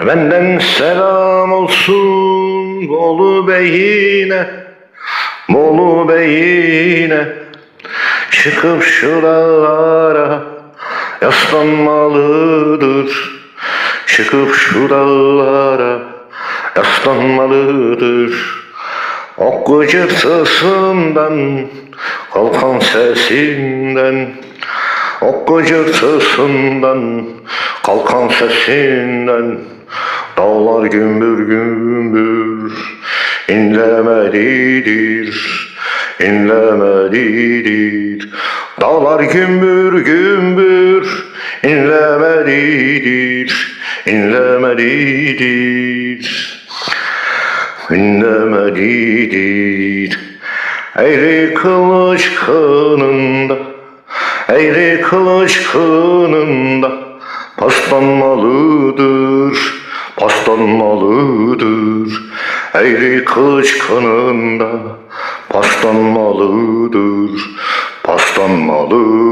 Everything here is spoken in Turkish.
Benden selam olsun Bolu Bey'ine, Bolu Bey'ine. Çıkıp şu dağlara yaslanmalıdır. Çıkıp şu dağlara yaslanmalıdır. Ok gıcırtısından, kalkan sesinden, ok gıcırtısından, kalkan sesinden, dağlar gümbür gümbür inlemelidir, inlemelidir. Dağlar gümbür gümbür inlemelidir, inlemelidir, inlemelidir. Eğri kılıç kınında, eğri kılıç kınında paslanmalıdır, paslanmalıdır. Eğri kılıç kınında paslanmalıdır, paslanmalıdır.